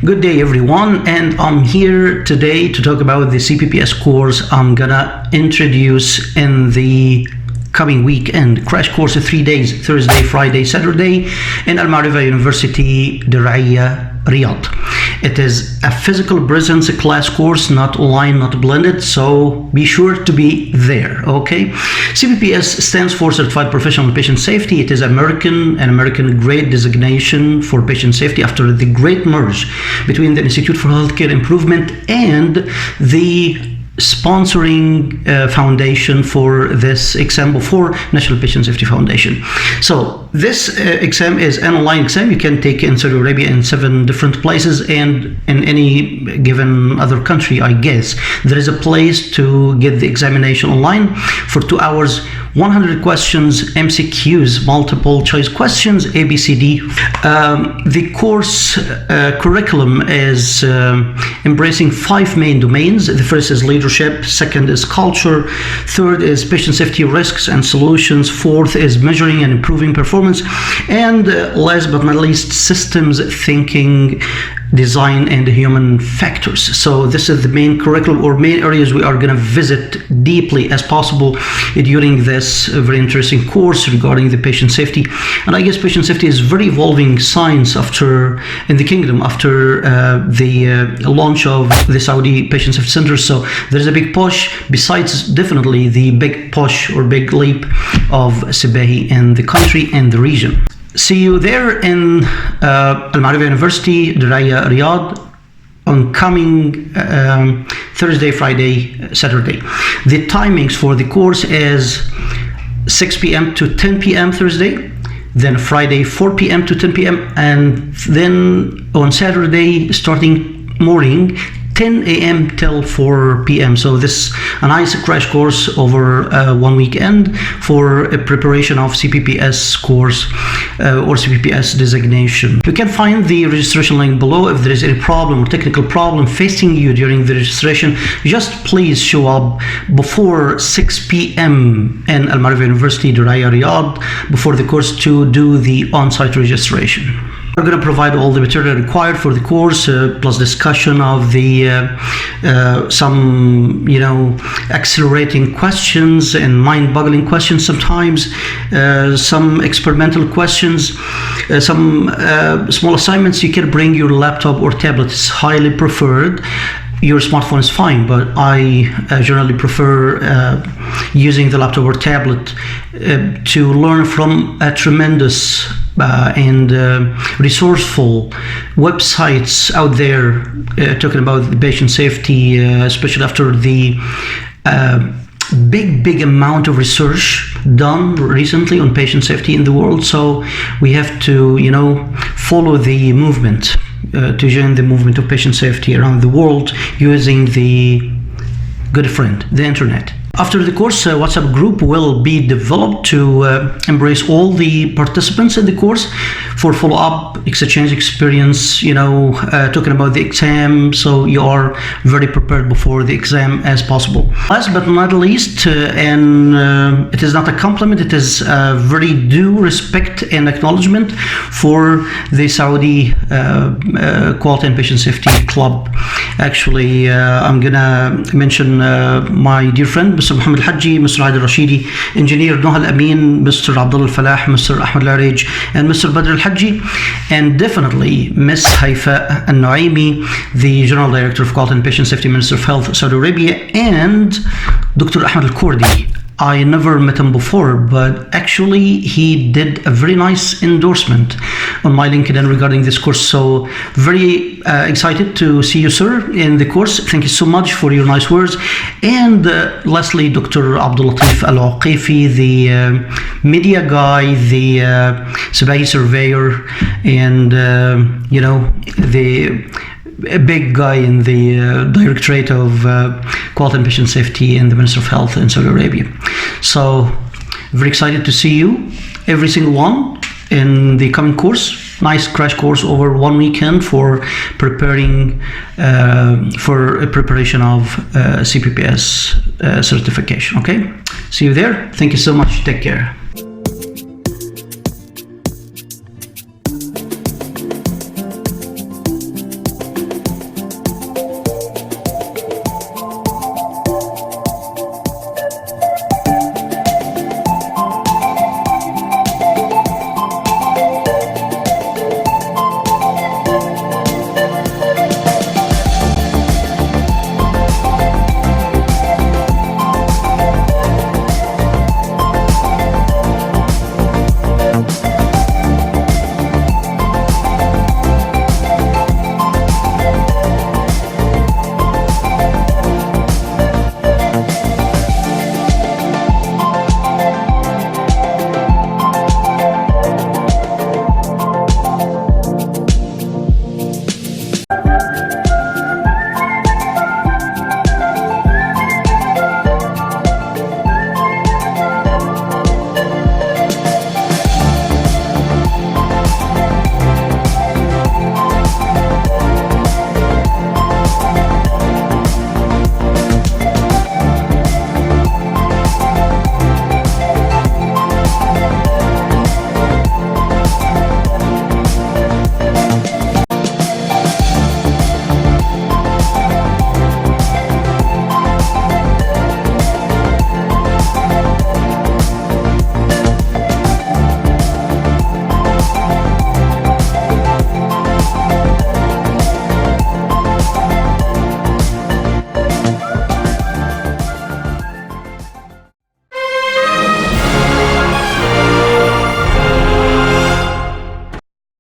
Good day everyone, and I'm here today to talk about the CPPS course I'm gonna introduce in the coming weekend. Crash course of 3 days, Thursday, Friday, Saturday in Al Maarifa University, Diriyah, Riyadh. It is a physical presence class course, not online, not blended, so be sure to be there, okay? CPPS stands for Certified Professional Patient Safety. It is an American grade designation for patient safety after the great merge between the Institute for Healthcare Improvement and the sponsoring foundation for this exam before National Patient Safety Foundation. So this exam is an online exam you can take in Saudi Arabia in 7 different places and in any given other country, I guess. There is a place to get the examination online for 2 hours, 100 questions, MCQs, multiple choice questions, ABCD. The course curriculum is embracing 5 main domains. The first is leadership, second is culture, third is patient safety risks and solutions, fourth is measuring and improving performance, and last but not least, systems thinking, design, and human factors. So this is the main curriculum or main areas we are going to visit deeply as possible during this very interesting course regarding the patient safety. And I guess patient safety is very evolving science in the kingdom after the launch of the Saudi Patient Safety Center. So there's a big push, besides definitely the big push or big leap of Sibahi in the country and the region. See you there in Al Maarifa University, Diriyah, Riyadh, on coming Thursday, Friday, Saturday. The timings for the course is 6 p.m. to 10 p.m. Thursday, then Friday 4 p.m. to 10 p.m. and then on Saturday starting morning 10 a.m. till 4 p.m. So this a nice crash course over one weekend for a preparation of CPPS course or CPPS designation. You can find the registration link below. If there is any problem or technical problem facing you during the registration, just please show up before 6 p.m. in Al Maarifa University, Diriyah, Riyadh, before the course to do the on-site registration. We're going to provide all the material required for the course, plus discussion of the some accelerating questions and mind-boggling questions sometimes, some experimental questions, some small assignments. You can bring your laptop or tablet. It's highly preferred. Your smartphone is fine, but I generally prefer using the laptop or tablet to learn from a tremendous and resourceful websites out there talking about the patient safety, especially after the big amount of research done recently on patient safety in the world. So we have to follow the movement, to join the movement of patient safety around the world using the good friend, the internet. After the course, a WhatsApp group will be developed to embrace all the participants in the course for follow-up, exchange experience, talking about the exam, so you are very prepared before the exam as possible. Last but not least, and it is not a compliment, it is a very due respect and acknowledgement for the Saudi Quality and Patient Safety Club. Actually, I'm gonna mention my dear friend, Mr. Mohammed Al-Haji, Mr. Adil Rashidi, Engineer Noha Al-Amin, Mr. Abdullah Al-Falah, Mr. Ahmed Al-Arij, and Mr. Badr Al-Haji, and definitely Ms. Haifa Al-Nuaimi, the General Director of Quality and Patient Safety, Minister of Health, Saudi Arabia, and Dr. Ahmed Al-Kurdi. I never met him before, but actually he did a very nice endorsement on my LinkedIn regarding this course. So very excited to see you, sir, in the course. Thank you so much for your nice words. And lastly, Dr. Abdul Latif Al-Waqifi, the media guy, the Sibahi surveyor, and a big guy in the Directorate of Quality and Patient Safety and the Minister of Health in Saudi Arabia. So very excited to see you, every single one, in the coming course. Nice crash course over one weekend for preparing for a preparation of CPPS certification. Okay, see you there. Thank you so much. Take care.